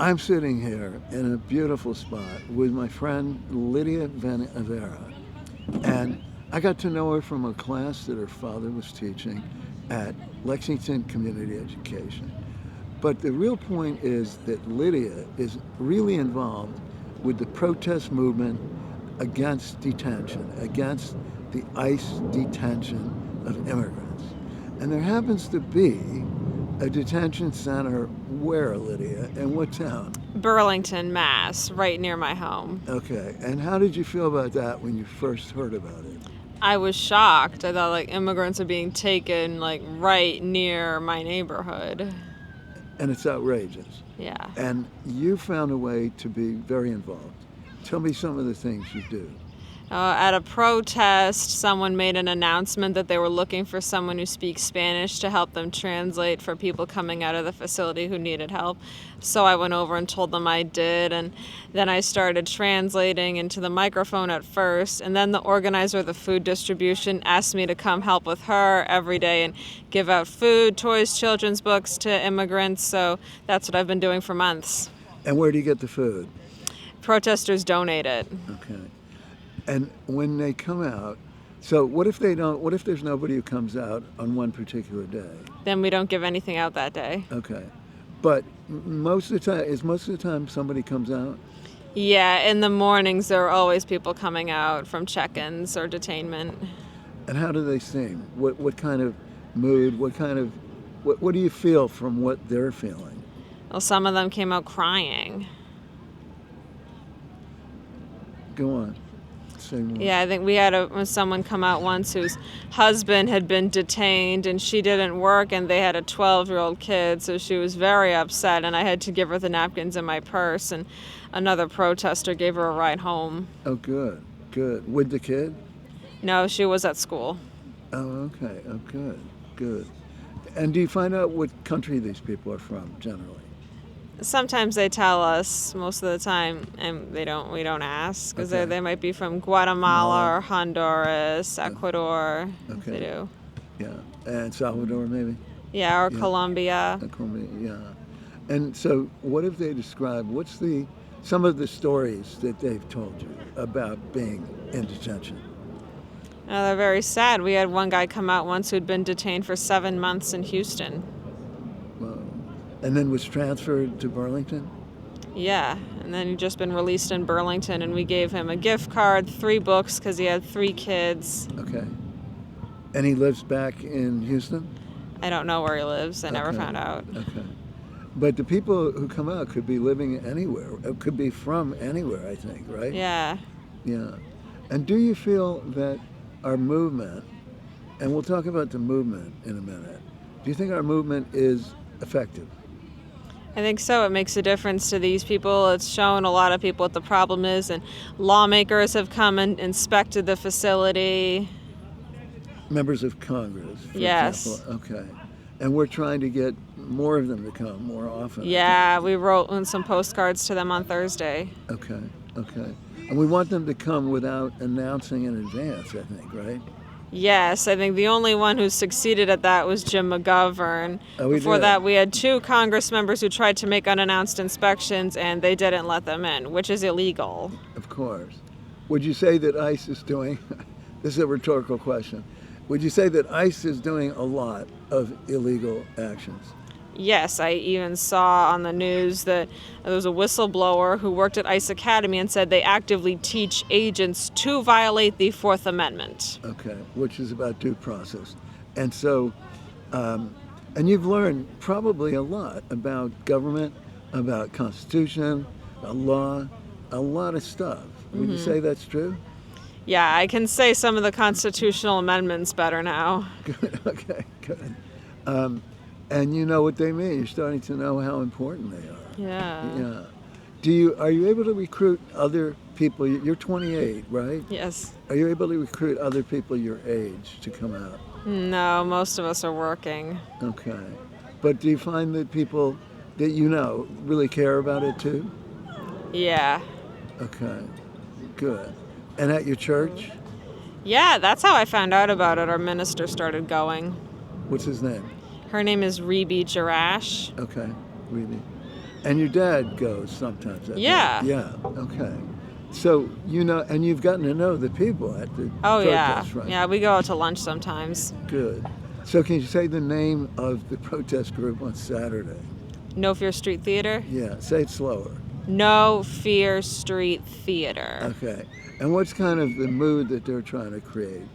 I'm sitting here in a beautiful spot with my friend Lydia Van Evera, and I got to know her from a class that her father was teaching at Lexington Community Education. But the real point is that Lydia is really involved with the protest movement against detention, against the ICE detention of immigrants. And there happens to be a detention center where, Lydia? In what town? Burlington, Mass, right near my home. Okay. And how did you feel about that when you first heard about it? I was shocked. I thought like immigrants are being taken like right near my neighborhood. And it's outrageous. Yeah. And you found a way to be very involved. Tell me some of the things you do. At a protest, someone made an announcement that they were looking for someone who speaks Spanish to help them translate for people coming out of the facility who needed help. So I went over and told them I did, and then I started translating into the microphone at first, and then the organizer of the food distribution asked me to come help with her every day and give out food, toys, children's books to immigrants. So that's what I've been doing for months. And where do you get the food? Protesters donate it. Okay. And when they come out, so what if they don't, what if there's nobody who comes out on one particular day? Then we don't give anything out that day. Okay. But most of the time somebody comes out? Yeah, in the mornings there are always people coming out from check-ins or detainment. And how do they seem? What kind of mood, what do you feel from what they're feeling? Well, some of them came out crying. Go on. Say more. Yeah, I think we had someone come out once whose husband had been detained and she didn't work, and they had a 12-year-old kid, so she was very upset, and I had to give her the napkins in my purse, and another protester gave her a ride home. Oh, good. With the kid? No, she was at school. Oh, okay. Oh, good. And do you find out what country these people are from, generally? Sometimes they tell us, most of the time, and we don't ask, because Okay. they might be from Guatemala or Honduras, Ecuador. Okay. They do. Yeah. And Salvador, maybe? Yeah, or Yeah. Colombia. Colombia, yeah. And so what have they described? What's some of the stories that they've told you about being in detention? They're very sad. We had one guy come out once who'd been detained for 7 months in Houston. Well, and then was transferred to Burlington? Yeah, and then he'd just been released in Burlington, and we gave him a gift card, 3 books, because he had 3 kids. Okay. And he lives back in Houston? I don't know where he lives. I never Okay. found out. Okay. But the people who come out could be living anywhere. It could be from anywhere, I think, right? Yeah. Yeah. And do you feel that our movement, and we'll talk about the movement in a minute, do you think our movement is effective? I think so. It makes a difference to these people. It's shown a lot of people what the problem is, and lawmakers have come and inspected the facility. Members of Congress, for Yes. example. Okay. And we're trying to get more of them to come more often. Yeah, we wrote some postcards to them on Thursday. Okay. And we want them to come without announcing in advance, I think, right? Yes, I think the only one who succeeded at that was Jim McGovern. Oh, we Before did? that, we had 2 Congress members who tried to make unannounced inspections, and they didn't let them in, which is illegal. Of course. Would you say that ICE is doing, this is a rhetorical question, would you say that ICE is doing a lot of illegal actions? Yes, I even saw on the news that there was a whistleblower who worked at ICE Academy and said they actively teach agents to violate the 4th Amendment. Okay, which is about due process. And so, and you've learned probably a lot about government, about Constitution, about law, a lot of stuff. Would you say that's true? Yeah, I can say some of the constitutional amendments better now. Good, okay, good. And you know what they mean. You're starting to know how important they are. Yeah. Are you able to recruit other people? You're 28, right? Yes. Are you able to recruit other people your age to come out? No, most of us are working. Okay. But do you find that people that you know really care about it too? Yeah. Okay. Good. And at your church? Yeah, that's how I found out about it. Our minister started going. What's his name? Her name is Rebe Jarash. Okay. Really. And your dad goes sometimes. I think. Yeah. Yeah. Okay. So and you've gotten to know the people at the Oh, yeah. protest, right? Yeah, we go out to lunch sometimes. Good. So can you say the name of the protest group on Saturday? No Fear Street Theater? Yeah. Say it slower. No Fear Street Theater. Okay. And what's kind of the mood that they're trying to create?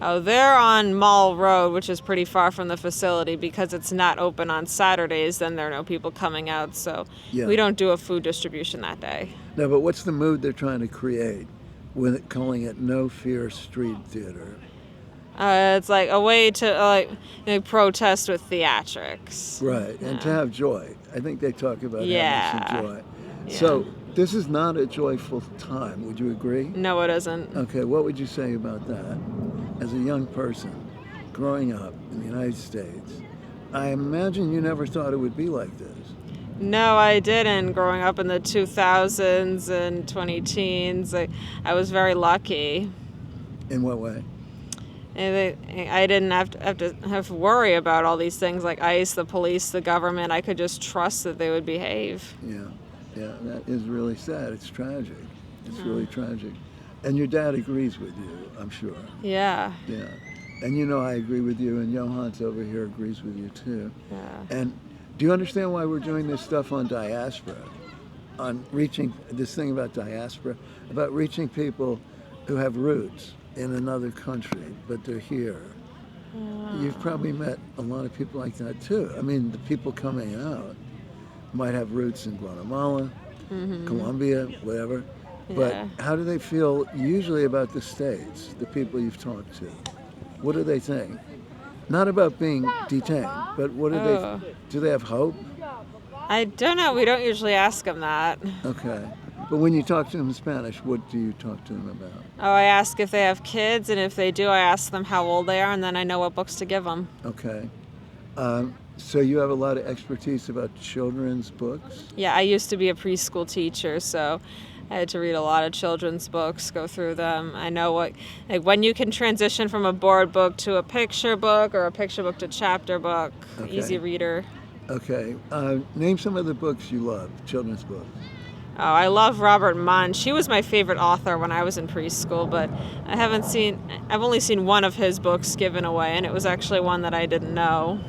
Oh, they're on Mall Road, which is pretty far from the facility because it's not open on Saturdays. Then there are no people coming out, so Yeah. we don't do a food distribution that day. No, but what's the mood they're trying to create with calling it No Fear Street Theater? It's like a way to protest with theatrics. Right, and to have joy. I think they talk about having Yeah. some joy. Yeah. So this is not a joyful time. Would you agree? No, it isn't. Okay, what would you say about that? As a young person growing up in the United States, I imagine you never thought it would be like this. No, I didn't. Growing up in the 2000s and 2010s, I was very lucky. In what way? And I didn't have to worry about all these things like ICE, the police, the government. I could just trust that they would behave. Yeah, that is really sad. It's tragic. It's really tragic. And your dad agrees with you, I'm sure. Yeah. Yeah. And I agree with you, and Johan's over here agrees with you too. Yeah. And do you understand why we're doing this stuff on diaspora? On reaching this thing about diaspora, about reaching people who have roots in another country, but they're here. You've probably met a lot of people like that too. I mean, the people coming out might have roots in Guatemala, Colombia, whatever. But Yeah. how do they feel usually about the States, the people you've talked to? What do they think? Not about being detained, but what do they have hope? I don't know. We don't usually ask them that. Okay. But when you talk to them in Spanish, what do you talk to them about? Oh, I ask if they have kids, and if they do, I ask them how old they are, and then I know what books to give them. Okay. So you have a lot of expertise about children's books? Yeah, I used to be a preschool teacher, so I had to read a lot of children's books, go through them. I know when you can transition from a board book to a picture book or a picture book to chapter book, Okay. easy reader. Okay. Name some of the books you love, children's books. Oh, I love Robert Munn. She was my favorite author when I was in preschool, but I've only seen one of his books given away, and it was actually one that I didn't know.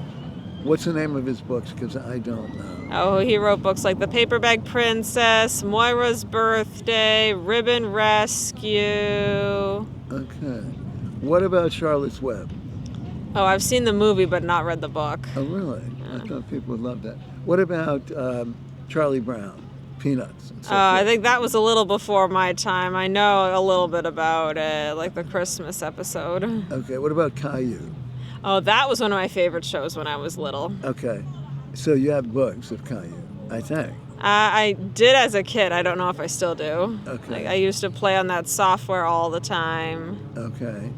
What's the name of his books? Because I don't know. Oh, he wrote books like The Paperback Princess, Moira's Birthday, Ribbon Rescue. Okay. What about Charlotte's Web? Oh, I've seen the movie but not read the book. Oh, really? I thought people would love that. What about Charlie Brown, Peanuts? And so I forth? think that was a little before my time. I know a little bit about it, like the Christmas episode. Okay. What about Caillou? Oh, that was one of my favorite shows when I was little. Okay. So you have books of Caillou, I think. I did as a kid. I don't know if I still do. Okay. Like, I used to play on that software all the time. Okay.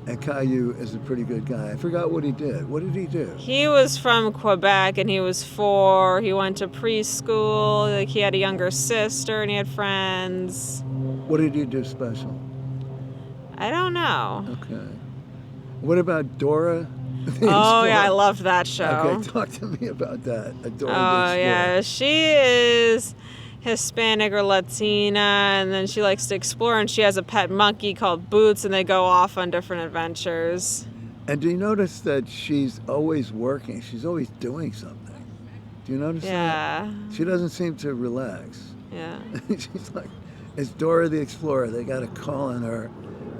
And Caillou is a pretty good guy. I forgot what he did. What did he do? He was from Quebec, and he was 4. He went to preschool. Like, he had a younger sister, and he had friends. What did he do special? I don't know. Okay. What about Dora? the Oh, yeah, I Explorer? loved that show. Okay, talk to me about that. Dora the Explorer. Oh, yeah. She is Hispanic or Latina, and then she likes to explore, and she has a pet monkey called Boots, and they go off on different adventures. And do you notice that she's always working? She's always doing something. Do you notice that? Yeah. She doesn't seem to relax. Yeah. She's like, it's Dora the Explorer. They got to call on her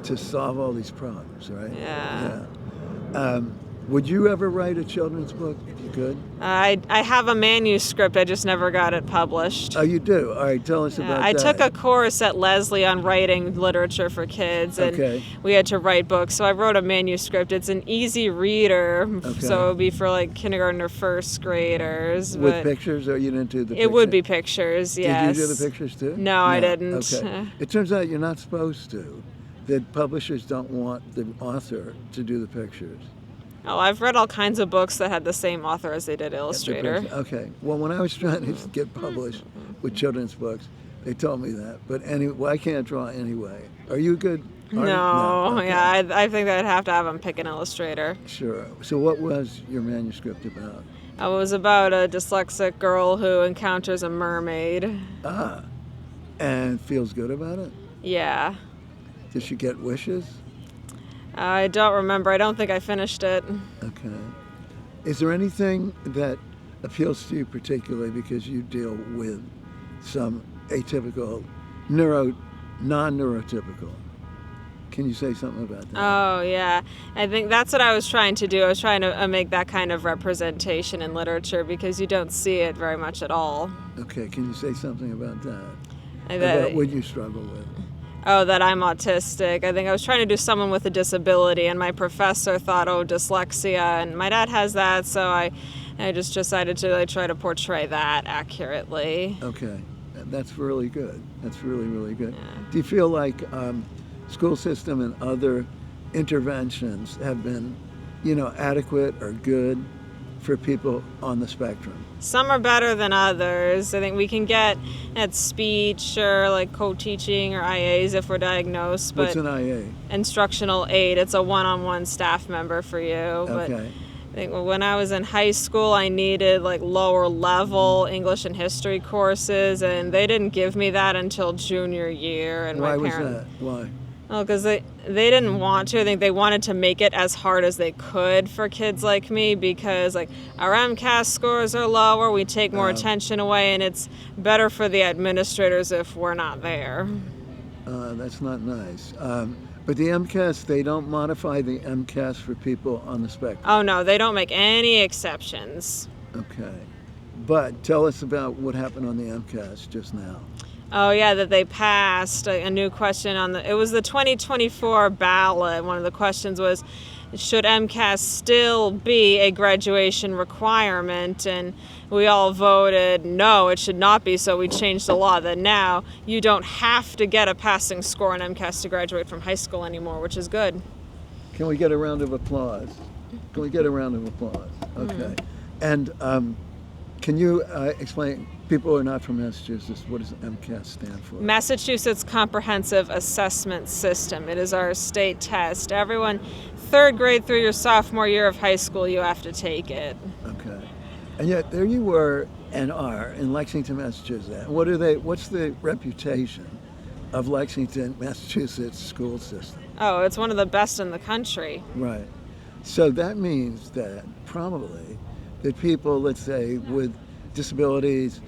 to solve all these problems, right? Yeah. Would you ever write a children's book if you could? I have a manuscript. I just never got it published. Oh, you do? All right, tell us about I that. took a course at Leslie on writing literature for kids, and Okay. we had to write books. So I wrote a manuscript. It's an easy reader, Okay. so it would be for like kindergarten or first graders. With but pictures, or you didn't do the pictures? it would be pictures, yes. Did you do the pictures too? No, I didn't. Okay. It turns out you're not supposed to. That publishers don't want the author to do the pictures. Oh, I've read all kinds of books that had the same author as they did illustrator. Okay. Well, when I was trying to get published with children's books, they told me that. But anyway, well, I can't draw anyway. Are you good? artist? No, Okay. yeah, I think I'd have to have him pick an illustrator. Sure. So what was your manuscript about? It was about a dyslexic girl who encounters a mermaid. Ah, and feels good about it? Yeah. Did she get wishes? I don't remember. I don't think I finished it. Okay. Is there anything that appeals to you particularly because you deal with some atypical, non-neurotypical? Can you say something about that? Oh, yeah. I think that's what I was trying to do. I was trying to make that kind of representation in literature because you don't see it very much at all. Okay, can you say something about that? That, About what you struggle with? Oh, that I'm autistic. I think I was trying to do someone with a disability, and my professor thought, oh, dyslexia, and my dad has that, so I just decided to try to portray that accurately. Okay, that's really good. That's really, really good. Yeah. Do you feel like school system and other interventions have been, adequate or good for people on the spectrum? Some are better than others. I think we can get at speech or like co-teaching or IAs if we're diagnosed. But What's an IA? Instructional aid. It's a one-on-one staff member for you. Okay. But I think when I was in high school, I needed like lower level English and history courses, and they didn't give me that until junior year. And Why my was parents, that? Why? well, because they didn't want to. I think they wanted to make it as hard as they could for kids like me because, like, our MCAS scores are lower, we take more attention away, and it's better for the administrators if we're not there. That's not nice. But the MCAS, they don't modify the MCAS for people on the spectrum. Oh, no, they don't make any exceptions. Okay. But tell us about what happened on the MCAS just now. Oh, yeah, that they passed a new question on it was the 2024 ballot. One of the questions was, should MCAS still be a graduation requirement? And we all voted no, it should not be, so we changed the law that now you don't have to get a passing score on MCAS to graduate from high school anymore, which is good. Can we get a round of applause? Can we get a round of applause? Okay. And can you explain, people who are not from Massachusetts, what does MCAS stand for? Massachusetts Comprehensive Assessment System. It is our state test. Everyone, third grade through your sophomore year of high school, you have to take it. Okay. And yet there you were and are in Lexington, Massachusetts. What's the reputation of Lexington, Massachusetts school system? Oh, it's one of the best in the country. Right. So that means that probably that people, let's say, with disabilities,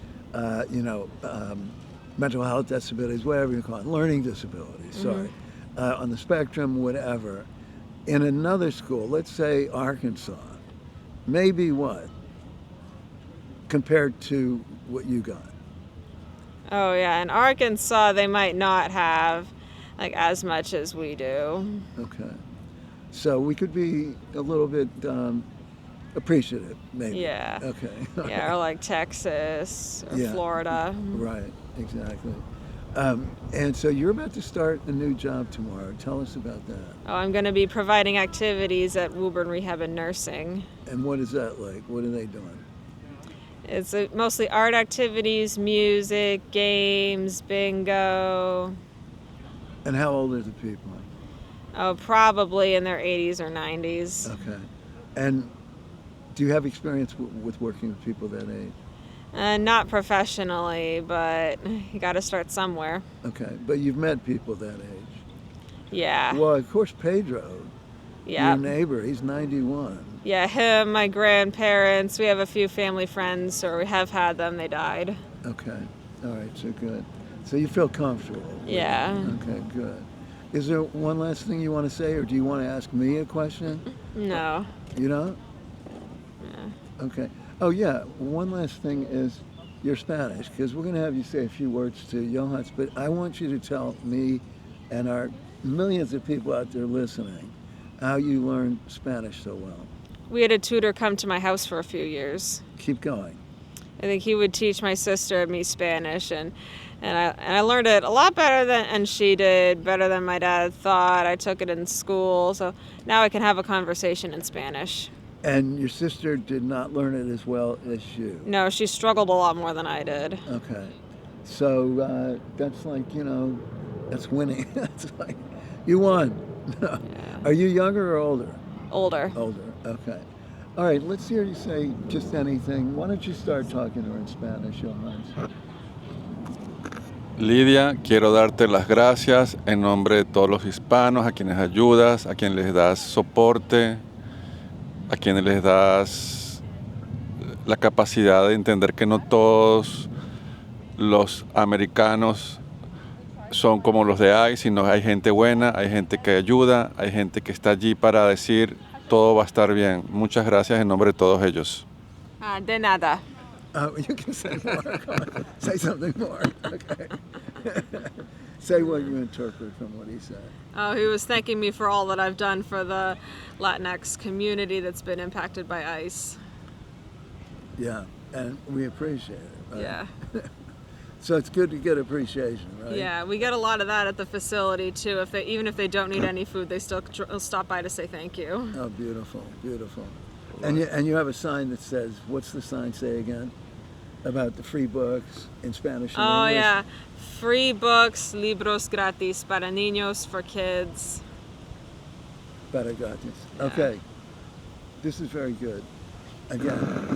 mental health disabilities, whatever you call it, learning disabilities, on the spectrum, whatever, in another school, let's say Arkansas, maybe what compared to what you got? Oh, yeah. In Arkansas, they might not have like as much as we do. Okay. So we could be a little bit appreciative, maybe. Yeah. Okay. Yeah, or like Texas or Florida. Right, exactly. And so you're about to start a new job tomorrow. Tell us about that. Oh, I'm going to be providing activities at Woburn Rehab and Nursing. And what is that like? What are they doing? It's mostly art activities, music, games, bingo. And how old are the people? Oh, probably in their 80s or 90s. Okay. And do you have experience with working with people that age? Not professionally, but you got to start somewhere. Okay, but you've met people that age. Yeah. Well, of course, Pedro, Yeah. your neighbor, he's 91. Yeah, him, my grandparents, we have a few family friends, or we have had them, they died. Okay, all right, so good. So you feel comfortable? Yeah. Okay, good. Is there one last thing you want to say, or do you want to ask me a question? No. You don't? Yeah. Okay. Oh, yeah, one last thing is you're Spanish, because we're going to have you say a few words to Johans, but I want you to tell me and our millions of people out there listening how you learned Spanish so well. We had a tutor come to my house for a few years. Keep going. I think he would teach my sister and me Spanish, and I learned it a lot better than she did, better than my dad thought. I took it in school, so now I can have a conversation in Spanish. And your sister did not learn it as well as you? No, she struggled a lot more than I did. Okay. So that's like, that's winning. That's like, you won. Yeah. Are you younger or older? Older. Older, okay. All right, let's hear you say just anything. Why don't you start talking to her in Spanish, Johannes? Lydia, quiero darte las gracias en nombre de todos los hispanos, a quienes ayudas, a quienes les das soporte, a quienes les das la capacidad de entender que no todos los americanos son como los de ICE, sino hay gente buena, hay gente que ayuda, hay gente que está allí para decir todo va a estar bien. Muchas gracias en nombre de todos ellos. De nada. You can say more. Come on. Say something more. Okay. Say what you interpret from what he said. Oh, he was thanking me for all that I've done for the Latinx community that's been impacted by ICE. Yeah, and we appreciate it. Right? Yeah. So it's good to get appreciation, right? Yeah, we get a lot of that at the facility too. Even if they don't need any food, they still stop by to say thank you. Oh, beautiful, beautiful. And you have a sign that says, what's the sign say again? About the free books in Spanish and Oh English? yeah, free books, libros gratis para niños, for kids. Para gratis. Okay. This is very good. Again.